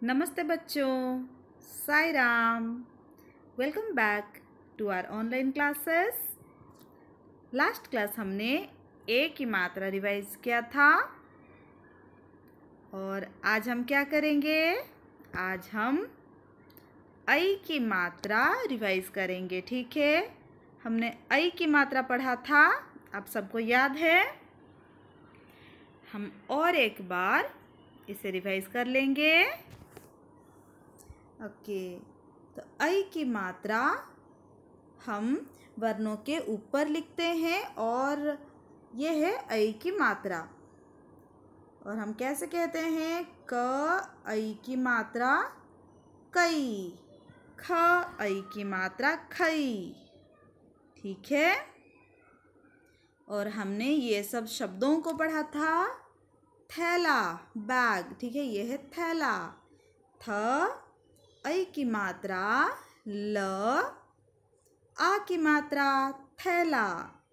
नमस्ते बच्चों, Sai Ram. Welcome back to our online classes. Last class हमने ए की मात्रा रिवाइज किया था और आज हम क्या करेंगे? आज हम आई की मात्रा रिवाइज करेंगे। ठीक है, हमने आई की मात्रा पढ़ा था, आप सबको याद है? हम और एक बार इसे रिवाइज कर लेंगे। ओके, तो आई की मात्रा हम वर्णों के ऊपर लिखते हैं और ये है आई की मात्रा। और हम कैसे कहते हैं? क आई की मात्रा कई, ख आई की मात्रा खई। ठीक है, और हमने ये सब शब्दों को पढ़ा था। थैला, बैग। ठीक है, ये है थैला। थ आई की मात्रा ल, आ की मात्रा थैला।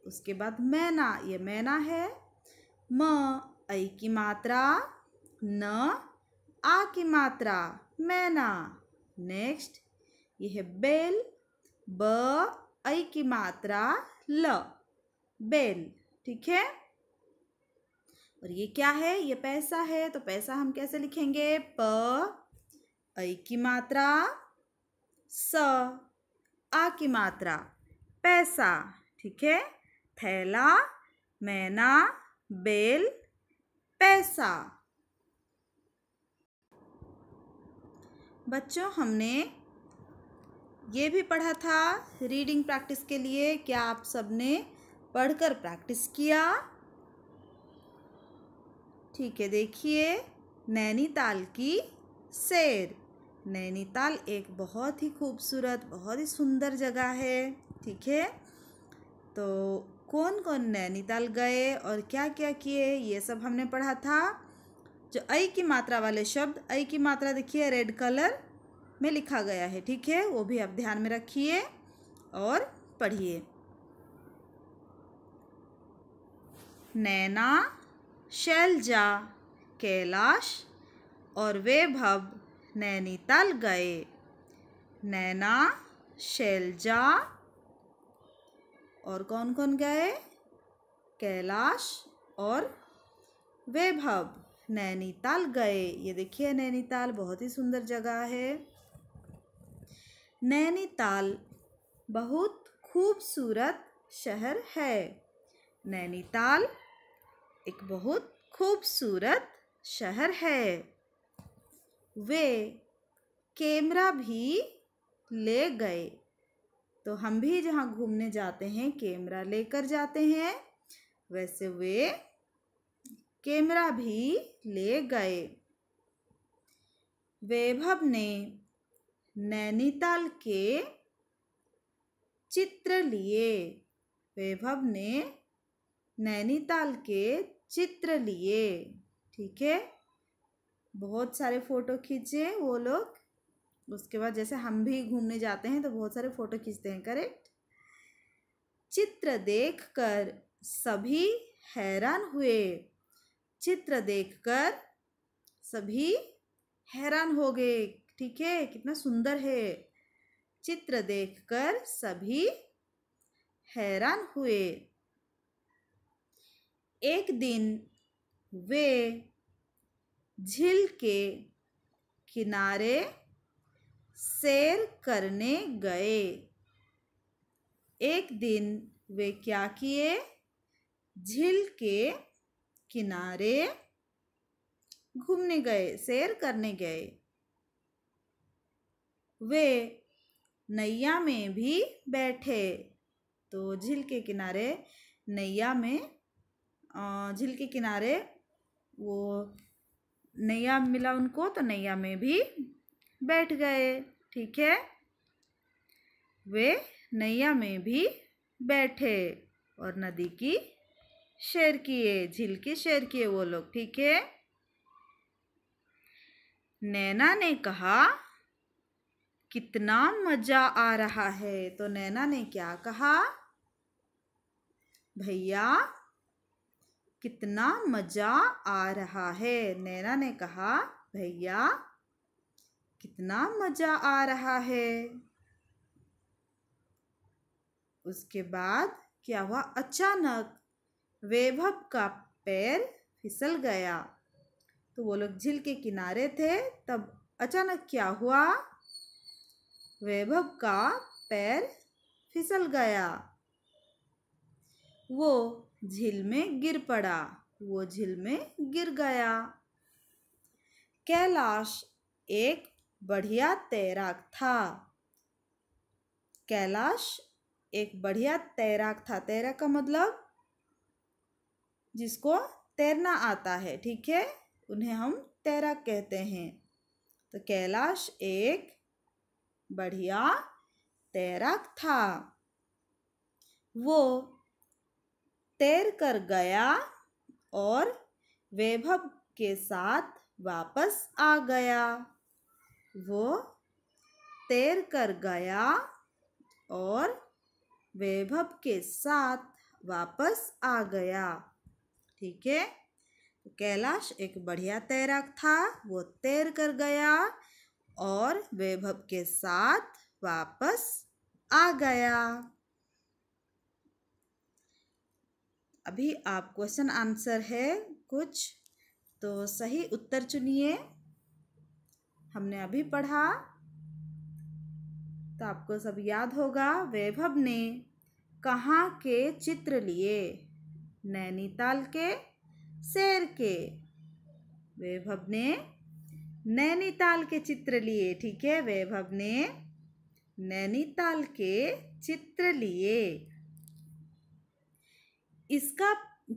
उसके बाद मैना, ये मैना है। म आई की मात्रा न, आ की मात्रा मैना। नेक्स्ट ये है बेल, ब आई की मात्रा ल, बेल। ठीक है, और ये क्या है? ये पैसा है। तो पैसा हम कैसे लिखेंगे? प आई की मात्रा स, आ की मात्रा पैसा। ठीक है, थैला, मैना, बेल, पैसा। बच्चों, हमने ये भी पढ़ा था रीडिंग प्रैक्टिस के लिए। क्या आप सबने पढ़कर प्रैक्टिस किया? ठीक है, देखिए नैनीताल की सैर। नैनीताल एक बहुत ही खूबसूरत, बहुत ही सुंदर जगह है। ठीक है, तो कौन कौन नैनीताल गए और क्या क्या किए, ये सब हमने पढ़ा था। जो आई की मात्रा वाले शब्द, आई की मात्रा देखिए रेड कलर में लिखा गया है। ठीक है, वो भी आप ध्यान में रखिए और पढ़िए। नैना, शैलजा, कैलाश और वैभव नैनीताल गए। नैना, शैलजा और कौन कौन गए? कैलाश और वैभव नैनीताल गए। ये देखिए नैनीताल बहुत ही सुंदर जगह है। नैनीताल बहुत खूबसूरत शहर है। नैनीताल एक बहुत खूबसूरत शहर है। वे कैमरा भी ले गए। तो हम भी जहाँ घूमने जाते हैं कैमरा लेकर जाते हैं, वैसे वे कैमरा भी ले गए। वैभव ने नैनीताल के चित्र लिए। वैभव ने नैनीताल के चित्र लिए। ठीक है, बहुत सारे फोटो खींचे वो लोग। उसके बाद जैसे हम भी घूमने जाते हैं तो बहुत सारे फोटो खींचते हैं, करेक्ट। चित्र देखकर सभी हैरान हुए। चित्र देखकर सभी हैरान हो गए। ठीक है, कितना सुंदर है। चित्र देखकर सभी हैरान हुए। एक दिन वे झील के किनारे सैर करने गए। एक दिन वे क्या किए? झील के किनारे घूमने गए, सैर करने गए। वे नैया में भी बैठे। तो झील के किनारे नैया में, झील के किनारे वो नैया मिला उनको, तो नैया में भी बैठ गए। ठीक है, वे नैया में भी बैठे और नदी की सैर किए, झील की सैर किए वो लोग। ठीक है, नैना ने कहा कितना मजा आ रहा है। तो नैना ने क्या कहा? भैया कितना मजा आ रहा है। नैना ने कहा भैया कितना मजा आ रहा है। उसके बाद क्या हुआ, अचानक वैभव का पैर फिसल गया। तो वो लोग झील के किनारे थे, तब अचानक क्या हुआ, वैभव का पैर फिसल गया। वो झील में गिर पड़ा, वो झील में गिर गया। कैलाश एक बढ़िया तैराक था। कैलाश एक बढ़िया तैराक था। तैराक का मतलब जिसको तैरना आता है, ठीक है, उन्हें हम तैराक कहते हैं। तो कैलाश एक बढ़िया तैराक था। वो तैर कर गया और वैभव के साथ वापस आ गया। वो तैर कर गया और वैभव के साथ वापस आ गया, ठीक है। तो कैलाश एक बढ़िया तैराक था। वो तैर कर गया और वैभव के साथ वापस आ गया। अभी आप क्वेश्चन आंसर है कुछ, तो सही उत्तर चुनिए। हमने अभी पढ़ा तो आपको सब याद होगा। वैभव ने कहाँ के चित्र लिए? नैनीताल के, शेर के। वैभव ने नैनीताल के चित्र लिए, ठीक है। वैभव ने नैनीताल के चित्र लिए। इसका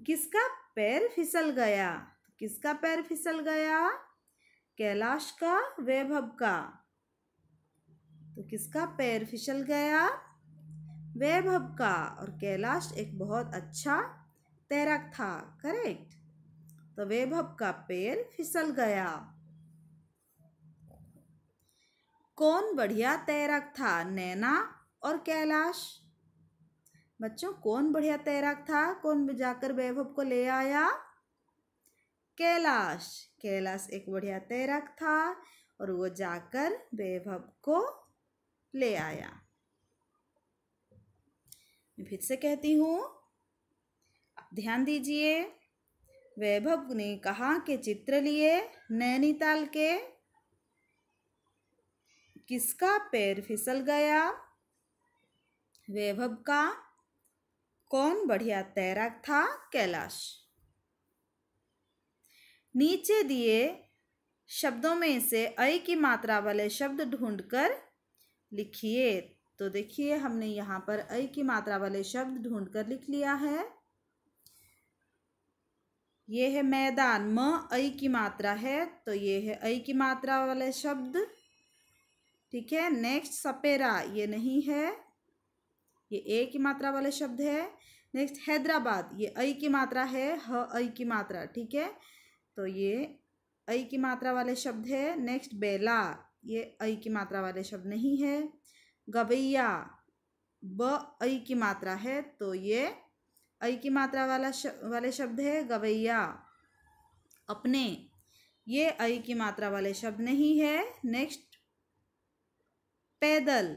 किसका पैर फिसल गया? किसका पैर फिसल गया? कैलाश का, वैभव का। तो किसका पैर फिसल गया? वैभव का। और कैलाश एक बहुत अच्छा तैराक था, करेक्ट। तो वैभव का पैर फिसल गया। कौन बढ़िया तैराक था, नैना और कैलाश? बच्चों, कौन बढ़िया तैराक था? कौन जाकर वैभव को ले आया? कैलाश। कैलाश एक बढ़िया तैराक था और वो जाकर वैभव को ले आया। मैं फिर से कहती हूँ, आप ध्यान दीजिए। वैभव ने कहाँ के चित्र लिए? नैनीताल के। किसका पैर फिसल गया? वैभव का। कौन बढ़िया तैराक था? कैलाश। नीचे दिए शब्दों में से अ की मात्रा वाले शब्द ढूंढकर लिखिए। तो देखिए, हमने यहाँ पर अ की मात्रा वाले शब्द ढूंढकर लिख लिया है। ये है मैदान, म अ की मात्रा है, तो ये है अ की मात्रा वाले शब्द, ठीक है। नेक्स्ट सपेरा, ये नहीं है, ये ए की मात्रा वाले शब्द है। नेक्स्ट हैदराबाद, ये अ की मात्रा है, ह अ की मात्रा, ठीक है। तो ये अ की मात्रा वाले शब्द है। नेक्स्ट बेला, ये अ की मात्रा वाले शब्द नहीं है। गवैया, ब अ की मात्रा है, तो ये अ की मात्रा वाले शब्द है, गवैया। अपने, ये अ की मात्रा वाले शब्द नहीं है। नेक्स्ट पैदल,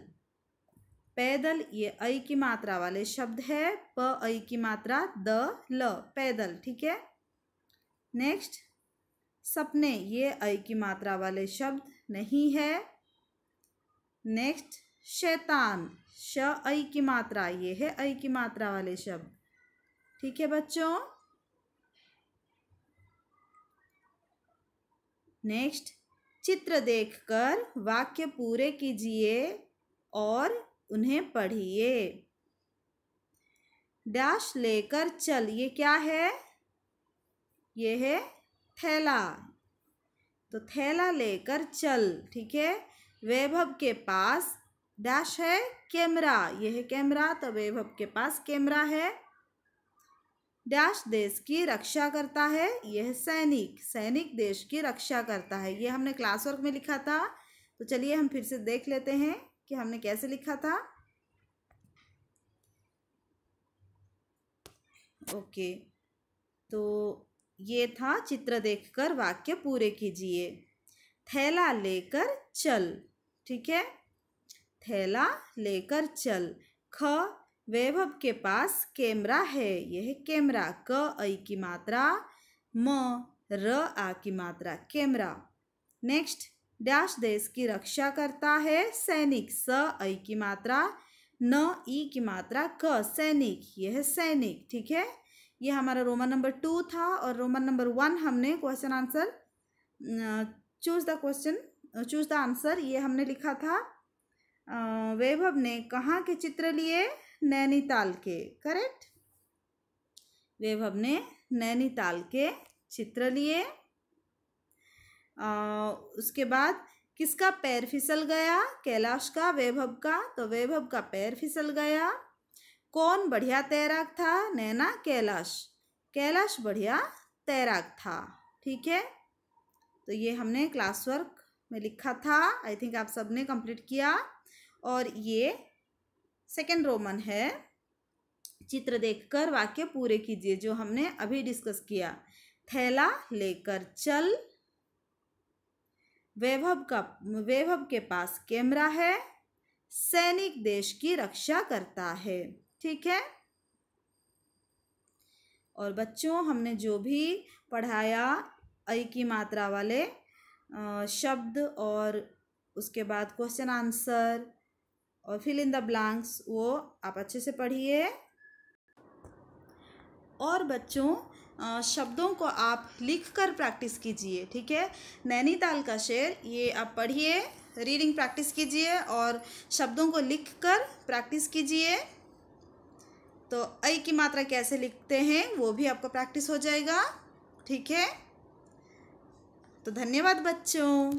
पैदल ये अ की मात्रा वाले शब्द है, प अ की मात्रा, द ल, पैदल, ठीक है। नेक्स्ट सपने, ये अ की मात्रा वाले शब्द नहीं है। नेक्स्ट शैतान, श अ की मात्रा, ये है अ की मात्रा वाले शब्द, ठीक है बच्चों। नेक्स्ट चित्र देखकर वाक्य पूरे कीजिए और उन्हें पढ़िए। डैश लेकर चल, ये क्या है? ये है थैला। तो थैला लेकर चल, ठीक है। वैभव के पास डैश है, कैमरा, ये है कैमरा, तो वैभव के पास कैमरा है। डैश देश की रक्षा करता है, यह है सैनिक, सैनिक देश की रक्षा करता है। ये हमने क्लास वर्क में लिखा था, तो चलिए हम फिर से देख लेते हैं कि हमने कैसे लिखा था। ओके, तो ये था चित्र देखकर वाक्य पूरे कीजिए। थैला लेकर चल। ठीक है, थैला लेकर चल। ख, वैभव के पास कैमरा है। यह है कैमरा। क, ऐ की मात्रा। म, र, आ की मात्रा, कैमरा। नेक्स्ट, डैश देश की रक्षा करता है। सैनिक। स, ऐ की मात्रा। न, ई की मात्रा, क, सैनिक। यह है सैनिक। ठीक है, ये हमारा रोमन नंबर 2 था। और रोमन नंबर 1 हमने question answer choose the answer, ये हमने लिखा था। वैभव ने कहाँ के चित्र लिए? नैनीताल के। करेक्ट, वैभव ने नैनीताल के चित्र लिए। उसके बाद किसका पैर फिसल गया? कैलाश का, वैभव का। तो वैभव का पैर फिसल गया। कौन बढ़िया तैराक था? नैना, कैलाश। कैलाश बढ़िया तैराक था। ठीक है, तो ये हमने क्लास वर्क में लिखा था। आई थिंक आप सबने कंप्लीट किया। और ये सेकंड रोमन है। चित्र देखकर वाक्य पूरे कीजिए, जो हमने अभी डिस्कस किया। थैला लेकर चल। वैभव के पास कैमरा है। सैनिक देश की रक्षा करता है। ठीक है, और बच्चों हमने जो भी पढ़ाया ऐ की मात्रा वाले शब्द और उसके बाद क्वेश्चन आंसर और फिल इन द ब्लैंक्स, वो आप अच्छे से पढ़िए। और बच्चों शब्दों को आप लिखकर प्रैक्टिस कीजिए। ठीक है, नैनीताल का शेर ये आप पढ़िए, रीडिंग प्रैक्टिस कीजिए और शब्दों को लिखकर प्रैक्टिस कीजिए। तो ऐ की मात्रा कैसे लिखते हैं वो भी आपका प्रैक्टिस हो जाएगा। ठीक है, तो धन्यवाद बच्चों।